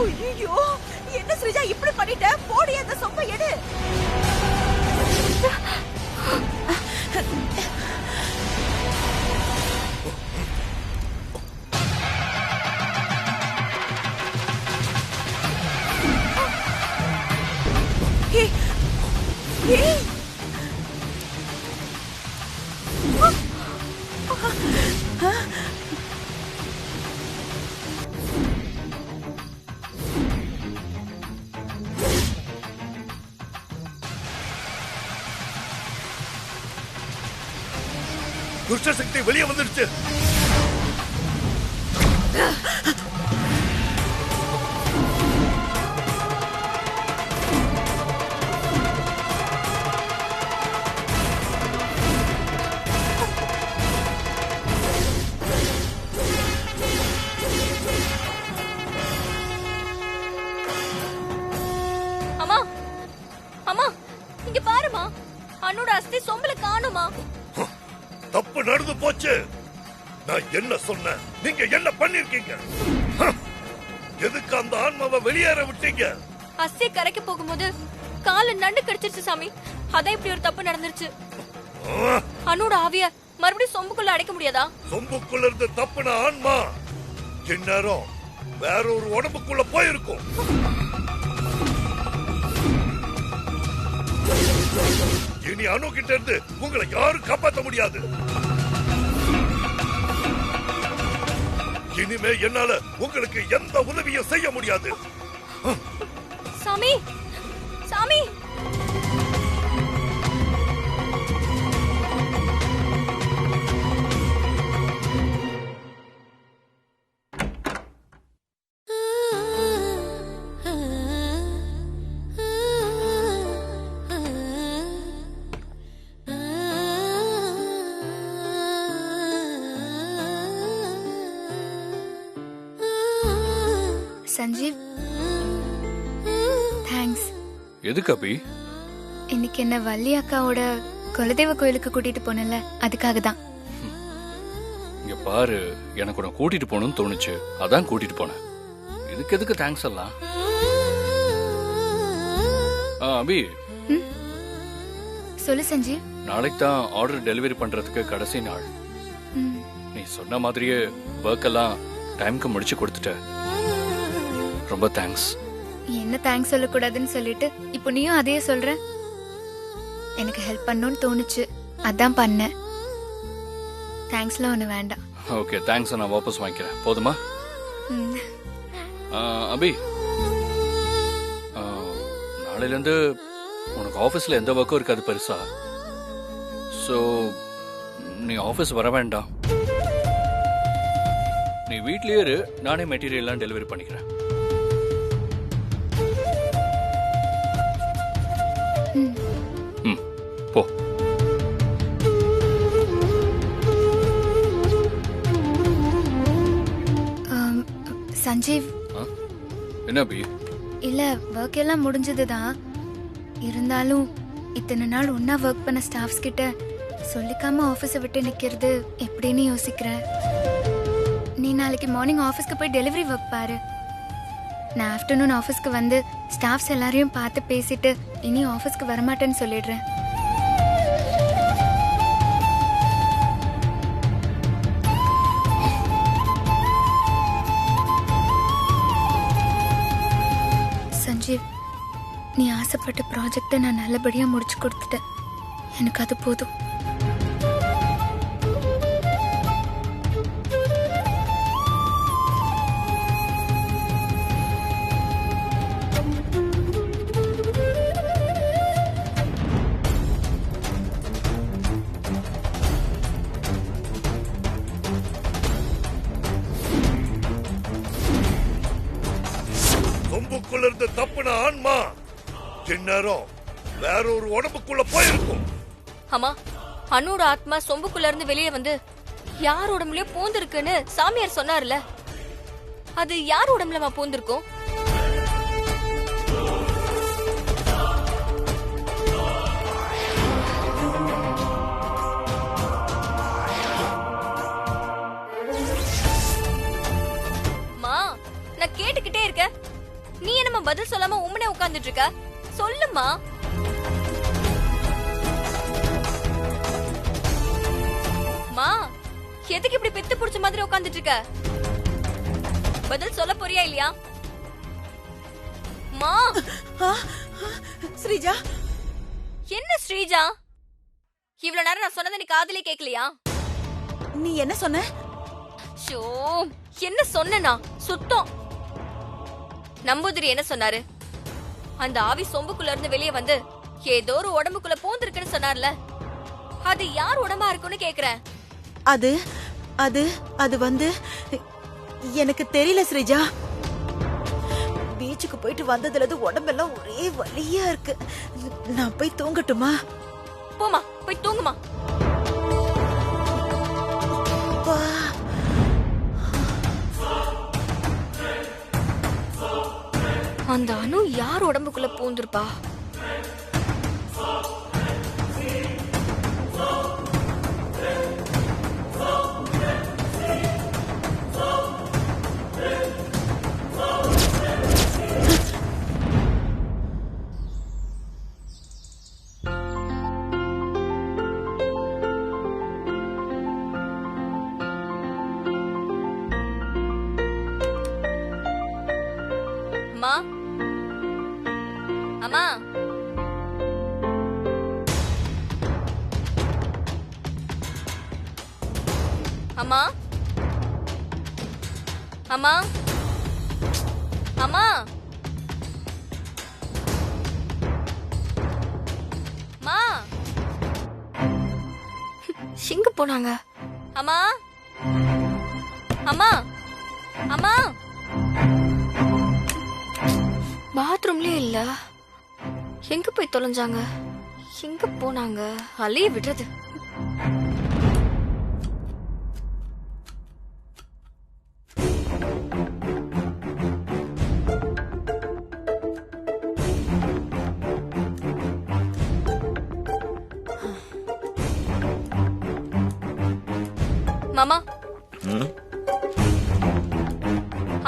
ஐயோ, என்ன ஸ்ரீஜா இப்படி பண்ணிட்ட? போடி அந்த சொம்பை எடு. துஷ்ட சக்தி வெளியே வந்துடுச்சு. அம்மா அம்மா இங்க பாருமா, அண்ணோட அஸ்தி சொம்பல காணுமா? தப்பு நடந்து போச்சு. நான் என்ன சொன்னேன், நீங்க என்ன பண்ணிருக்கீங்க? எதுக்கு அந்த ஆன்மாவை வெளியேற விட்டீங்க? அஸ்தி கரைக்கு போகும்போது கால நண்டு கடிச்சிருச்சு சாமி, அதான் இப்படி ஒரு தப்பு நடந்துருச்சு. அண்ணோட ஆவிய மறுபடியும் சொம்புக்குள்ள அடைக்க முடியாதா? சொம்புக்குள்ள இருந்து தப்புன ஆன்மா இந்நேரம் வேற ஒரு உடம்புக்குள்ள போயிருக்கும். இனி அணு கிட்ட இருந்து உங்களை யாரும் காப்பாற்ற முடியாது. இனிமே என்னால உங்களுக்கு எந்த உதவியும் செய்ய முடியாது. சாமி சாமி சஞ்சீவ், தேங்க்ஸ். எதுக்கு அபி? இன்னைக்கு என்ன வள்ளி அக்காவோட குலதெய்வ கோயிலுக்கு கூட்டிட்டு போனல, அதுக்காக தான். இங்க பாரு, எனக்கு உன்னை கூட்டிட்டு போகணும்னு தோணுச்சு, அதான் கூட்டிட்டு போனேன். இதுக்கு எதுக்கு தேங்க்ஸ் எல்லாம்? அபி, சொல்லு சஞ்சீவ். நாளைக்கு தான் ஆர்டர் டெலிவரி பண்றதுக்கு கடைசி நாள். நீ சொன்ன மாதிரியே ஒர்க் எல்லாம் டைம்க்கு முடிச்சு கொடுத்துட்ட. ரொம்ப தேங்க்ஸ். என்ன தேங்க்ஸ் சொல்லக்கூடாதுன்னு சொல்லிட்டு இப்போ நீயும் அதையே சொல்ற. எனக்கு ஹெல்ப் பண்ணணும்னு தோணுச்சு, அதான் பண்ணேன். தேங்க்ஸ்லாம் ஒன்று வேண்டாம். Okay, thanks. நான் வாபஸ் வாங்கிக்கிறேன், போதுமா? அபி, நாளையிலேருந்து உனக்கு ஆஃபீஸில் எந்த ஒர்க்கும் இருக்காது பெருசா. ஸோ நீ ஆஃபீஸ் வர வேண்டாம். நீ வீட்லயே இரு, நானே மெட்டீரியல்லாம் டெலிவரி பண்ணிக்கிறேன். போ. சஞ்சீவ், என்ன அபி? இல்ல ஒர்க் எல்லாம் முடிஞ்சதுதான். இருந்தாலும் இத்தனை நாள் ஒன்னா ஒர்க் பண்ண ஸ்டாஃப்ஸ் கிட்ட சொல்லிக்காம ஆபீஸை விட்டு நிக்கிறது எப்படின்னு யோசிக்கிறேன். நீ நாளைக்கு மார்னிங் ஆபீஸ்க்கு போய் டெலிவரி ஒர்க் பாரு. நான் ஆஃப்டர்நூன் ஆஃபீஸ்க்கு வந்து ஸ்டாஃப்ஸ் எல்லாரையும் பார்த்து பேசிட்டு இனி ஆஃபீஸ்க்கு வரமாட்டேன்னு சொல்லிடுறேன். சஞ்சீவ், நீ ஆசைப்பட்ட ப்ராஜெக்டை நான் நல்லபடியா முடிச்சு கொடுத்துட்டேன். எனக்கு அது போதும். சொம்புக்குள்ள இருந்து தப்புன ஆன்மா இந்நேரம் வேற ஒரு உடம்புக்குள்ள போயிருக்கும். அம்மா, அண்ணோட ஆத்மா சொம்புக்குள்ள இருந்து வெளியே வந்து யார் உடம்புலயோ பூந்திருக்குன்னு சாமியார் சொன்னார்ல, அது யார் உடம்புலமா பூந்திருக்கும்? நான் கேட்டுக்கிட்டே இருக்கேன். நீ என்னமா பதில் சொல்லாம உம்மனே உட்கார்ந்துட்டு இருக்க? சொல்லுமா. மா, எதுக்கு இப்படி பித்து புடிச்ச மாதிரி உட்கார்ந்துட்டு இருக்க? பதில் சொல்ல போறியா இல்லையா? மா. ஸ்ரீஜா, என்ன ஸ்ரீஜா? இவ்வளவு நேரம் நான் சொன்னதை நீ காதுலயே கேட்கலையா? நீ என்ன சொன்ன? ஷோ, என்ன சொன்னா? சுத்தம். நம்பூதிரி என்ன சொன்னாரு? அந்த ஆவி சொம்புக்குள்ள இருந்து வெளியே வந்து ஏதோ ஒரு உடம்புக்குள்ள பூந்திருக்குன்னு சொன்னார்ல, அது யார் உடம்பா இருக்குன்னு கேக்குறேன். அது அது அது வந்து எனக்கு தெரியல ஸ்ரீஜா. பீச்சுக்கு போயிட்டு வந்ததுல இருந்து உடம்பெல்லாம் ஒரே வலியா இருக்கு. நான் போய் தூங்கட்டுமா? போமா, போய் தூங்குமா. வா. அந்த அணு யார் உடம்புக்குள்ள பூந்திருப்பா? அம்மா, அம்மா, அம்மா, அம்மா, அம்மா, அம்மா, எங்க போனாங்க? அம்மா, அம்மா, அம்மா, பாத்ரூம்லயே இல்ல. எங்க போய் தொலைஞ்சாங்க? எங்க போனாங்க? அலைய விடுறது. மாமா,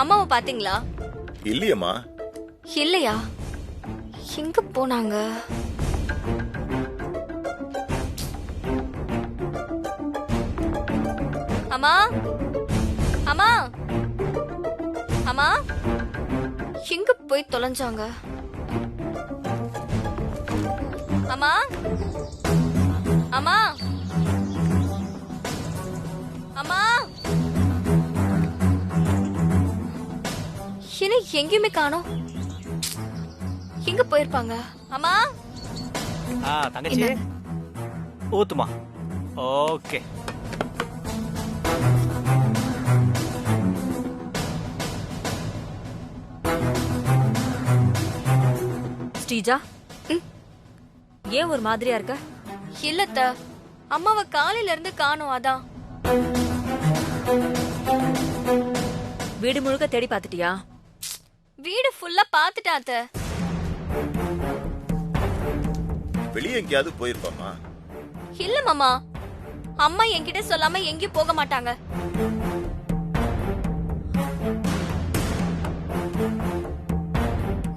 அம்மாவை பாத்தீங்களா? இல்லையம்மா. இல்லையா? எங்க போனாங்க? அம்மா, அம்மா, அம்மா, எங்க போய் தொலைஞ்சாங்க? அம்மா, அம்மா, அம்மா, என்ன எங்கேயுமே காணோம். எங்க போயிருப்பாங்க? அம்மா, தங்கச்சி ஊத்துமா. ஓகே. ஸ்ரீஜா, ஏன் ஒரு மாதிரியா இருக்க? இல்லத்த, அம்மாவை காலையில இருந்து காணோம். அதான். வீடு முழுக்க தேடி பாத்துட்டியா? வீடு ஃபுல்லா பாத்துட்டாத்த. வெளியே எங்கேயாவது போயிருப்பாமா? இல்ல மாமா, அம்மா என்கிட்ட சொல்லாம எங்கேயும் போக மாட்டாங்க.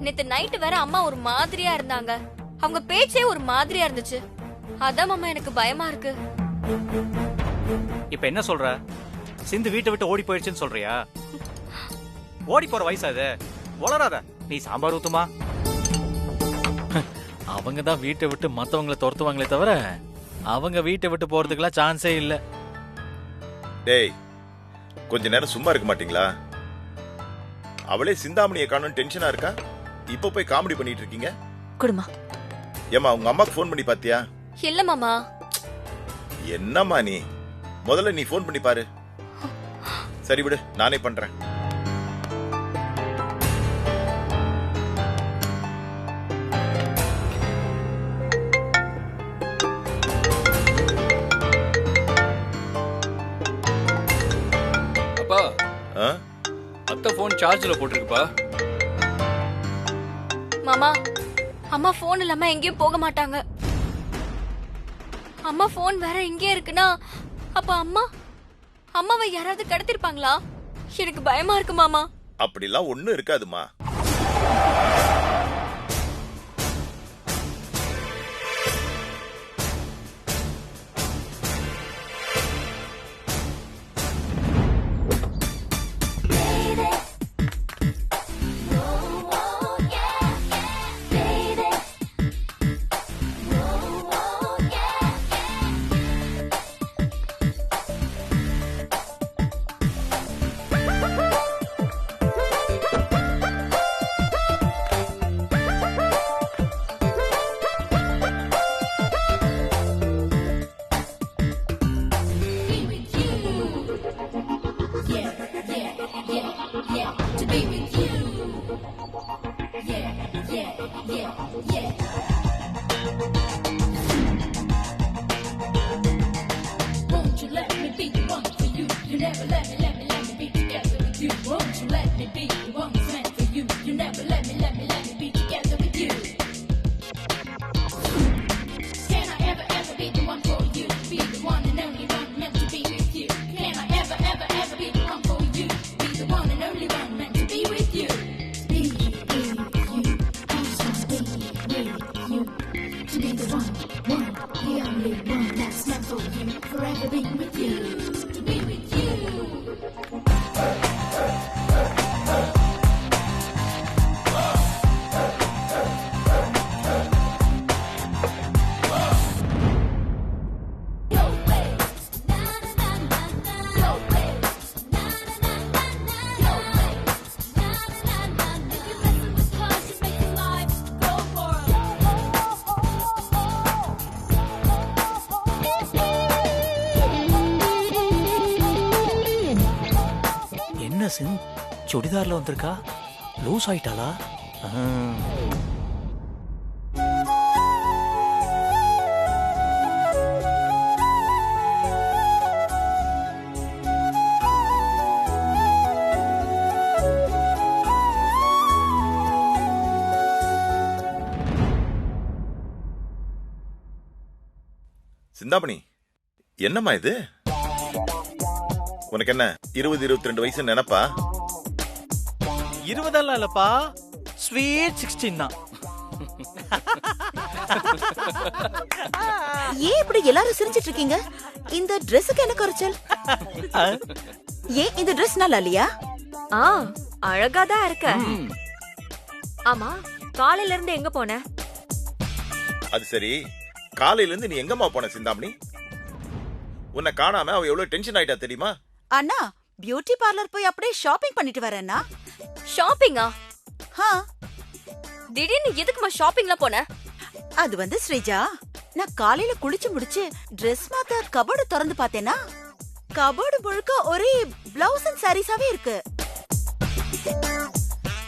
நேத்து நைட்டு வேற அம்மா ஒரு மாதிரியா இருந்தாங்க. அவங்க பேச்சே ஒரு மாதிரியா இருந்துச்சு. அதான் மாமா எனக்கு பயமா இருக்கு. இப்ப என்ன சொல்ற? சிந்து வீட்டை விட்டு ஓடி போயிடுச்சுன்னு சொல்றியா? ஓடி போற வயசா இது? வளராத. நீ சாம்பார் ஊத்துமா. அவங்க தான் வீட்டை விட்டு மத்தவங்களை துரத்துவாங்களே தவிர அவங்க வீட்டை விட்டு போறதுக்கெல்லாம் சான்ஸே இல்ல. டேய், கொஞ்ச நேரம் சும்மா இருக்க மாட்டீங்களா? அவளே சிந்தாமணியை காணும் டென்ஷனா இருக்கா. இப்ப போய் காமெடி பண்ணிட்டு இருக்கீங்க. குடுமா. ஏமா உங்க அம்மாக்கு ஃபோன் பண்ணி பாத்தியா? இல்ல மாமா. என்னம்மா நீ? முதல்ல நீ ஃபோன் பண்ணி பாரு. சரி விடு, நானே பண்றேன். அப்பா, ஆ? அத்தை போன் சார்ஜ்ல போட்டிருக்குப்பா. மாமா, அம்மா போன் இல்லாம எங்கேயும் போக மாட்டாங்க. அம்மா போன் வேற இங்கே இருக்குன்னா அப்ப அம்மாவை யாராவது கடத்திருப்பாங்களா? எனக்கு பயமா இருக்கு மாமா. அப்படிலாம் ஒண்ணும் இருக்காதுமா. சுடிதார்ல வந்திருக்கா, லூஸ் ஆயிட்டாளா? சிந்தாமணி, என்னம்மா இது? உனக்கு என்ன 20-22 வயசு நினைப்பா? 20 இல்லப்பா, ஸ்வீட் 16 தான். ஏன் இப்படி எல்லாரும் சிரிச்சிட்டு இருக்கீங்க? இந்த Dressக்கு என்ன குறைச்சல்? ஏன் இந்த Dress நல்லா இல்லையா? அழகாதான் இருக்க. ஆமா, காலையில இருந்து எங்க போன? அது சரி, காலையில இருந்து நீ எங்கம்மா போன சிந்தாமணி? உன்னை காணாம அவ எவ்வளவு டென்ஷன் ஆயிட்டா தெரியுமா? அண்ணா, பியூட்டி பார்லர் போய் அப்படியே ஷாப்பிங் பண்ணிட்டு வரேன்னா. ஷாப்பிங்கா? ஹா, திடீர்னு எதுக்குமா ஷாப்பிங்ல போன? அது வந்து ஸ்ரீஜா, நான் காலையில குளிச்சு முடிச்சு ட்ரெஸ் மாத்த கபோர்டு திறந்து பார்த்தேனா, கபோர்டு முழுக்க ஒரே பிளவுஸ் அண்ட் சாரீஸாவே இருக்கு.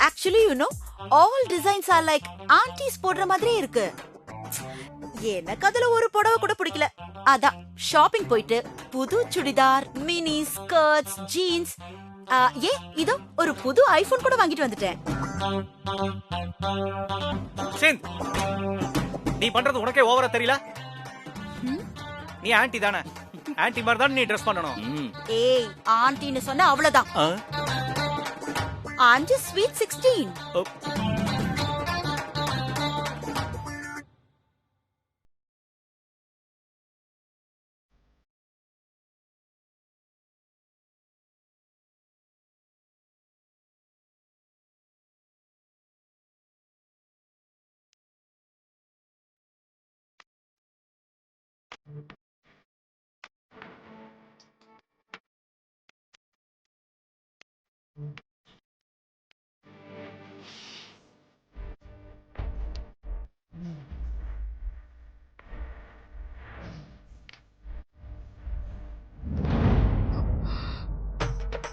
Actually you know, all designs are like aunties போடுற மாதிரி இருக்கு. எனக்கு அதுல ஒரு புடவை கூட பிடிக்கல. அதான் ஷாப்பிங் போயிட்டு புது சுடிதார், மினி ஸ்கர்ட்ஸ், ஜீன்ஸ், இதோ ஒரு புது ஐபோன் கூட வாங்கிட்டு வந்துட்டேன். நீ பண்றது உனக்கே ஓவரா தெரியல? நீ ஆன்ட்டி தானே? ஆன்ட்டி மாதிரி தான் நீ ட்ரெஸ் பண்ணணும். ஏய், ஆன்ட்டின்னு சொன்னா அவ்வளவுதான். I'm just sweet 16.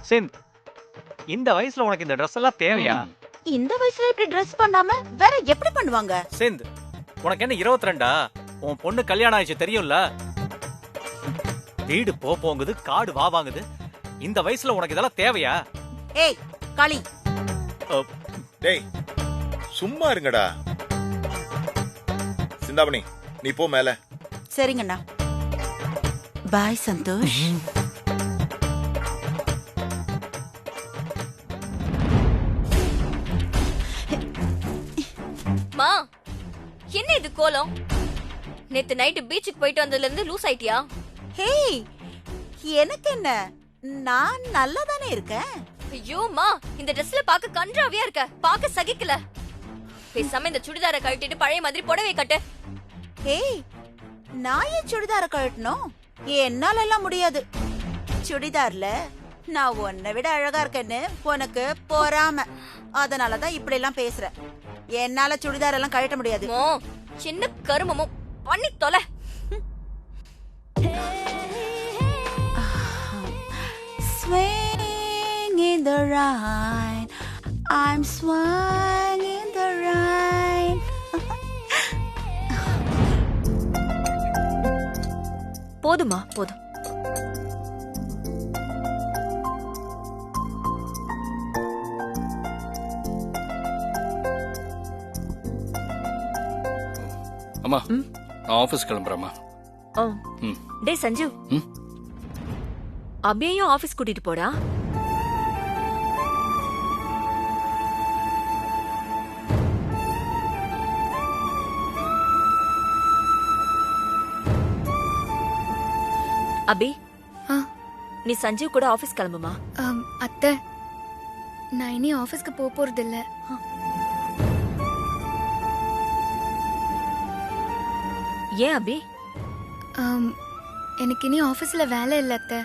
சிந்த், இந்த வயசுல உனக்கு இந்த ட்ரெஸ் எல்லாம் தேவையா? இந்த வயசுல இப்படி ட்ரெஸ் பண்ணாம வேற எப்படி பண்ணுவாங்க? சிந்த், உனக்கு என்ன 22? உன் பொண்ணு கல்யாணம் ஆயிடுச்சு தெரியும்ல? வீடு போங்குது, காடு வாங்குது. இந்த வயசுல உனக்கு இதெல்லாம் தேவையா? ஏய் களி, டேய் சும்மா இருங்கடா. சிந்தாமணி, நீ போ மேல. சரிங்கண்ணா. பாய் சந்தோஷ். என்னம்மா என்ன இது கோலம்? நேத்து நைட்டு பீச்சுக்கு போயிட்டு வந்ததுல இருந்து லூஸ் ஆயிட்டியா? ஹேய், எனக்கு என்ன, நான் நல்லா தானே இருக்கேன். ஐயோம்மா, இந்த ட்ரெஸ்ல பாக்க கன்றாவியா இருக்க, பாக்க சகிக்கல. பேசாம இந்த சுடிதாரை கழட்டிட்டு பழைய மாதிரி புடவை கட்டு. ஹேய், நான் ஏன் சுடிதார கழட்டணும்? என்னால எல்லாம் முடியாது. சுடிதார்ல நான் உன்னை விட அழகா இருக்கேன்னு உனக்கு பொறாம, அதனாலதான் இப்படி எல்லாம் பேசுற. என்னால சுடிதார் எல்லாம் கழட்ட முடியாது. மோ, சின்ன கருமமும் பண்ணி தொலை. Swing in the rain, I'm swung in the rain. போதுமா, போதும். அம்மா நான் ஆபீஸ் கிளம்புறேம்மா. ம். டேய் சஞ்சு, ம்? அபியையும் ஆபீஸ் கூட்டிட்டு போடா. அபி, ஆ, நீ சஞ்சீவ் கூட ஆபீஸ் கிளம்புமா. அத்தை, நான் இனி ஆபீஸ்க்கு போறது இல்ல. ஏன் அபி? எனக்கு இனி ஆபீஸ்ல வேலை இல்ல அத்தை.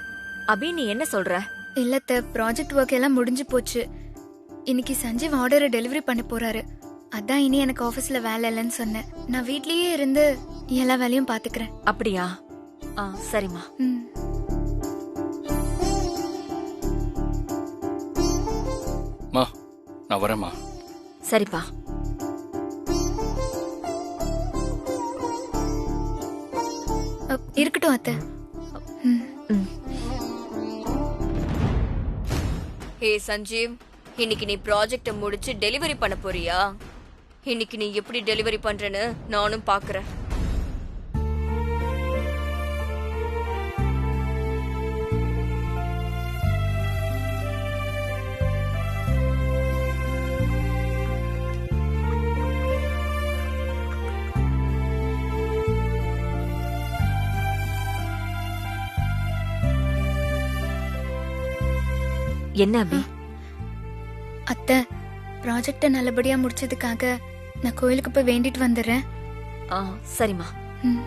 அபி, நீ என்ன சொல்ற? இல்ல அத்தை, ப்ராஜெக்ட் ஒர்க் எல்லாம் முடிஞ்சு போச்சு. இன்னைக்கு சஞ்சீவ் ஆர்டரை டெலிவரி பண்ண போறாரு. அதான் இனி எனக்கு ஆபீஸ்ல வேலை இல்லைன்னு சொன்னேன். நான் வீட்லயே இருந்து எல்லா வேலையும் பாத்துக்கிறேன். அப்படியா? சரிம்மா. ம். மா நான் வரேம்மா. சரிப்பா. இருக்கட்டும் அத்தை. ம். ஹே சஞ்சீவ், இன்னைக்கு நீ ப்ராஜெக்ட முடிச்சு டெலிவரி பண்ண போறியா? இன்னைக்கு நீ எப்படி டெலிவரி பண்றேன்னு நானும் பாக்குறேன். என்ன அபி? அத்தை, ப்ராஜெக்ட நல்லபடியா முடிச்சதுக்காக நான் கோயிலுக்கு போய் வேண்டிட்டு வந்துடுறேன். சரிம்மா. ம்.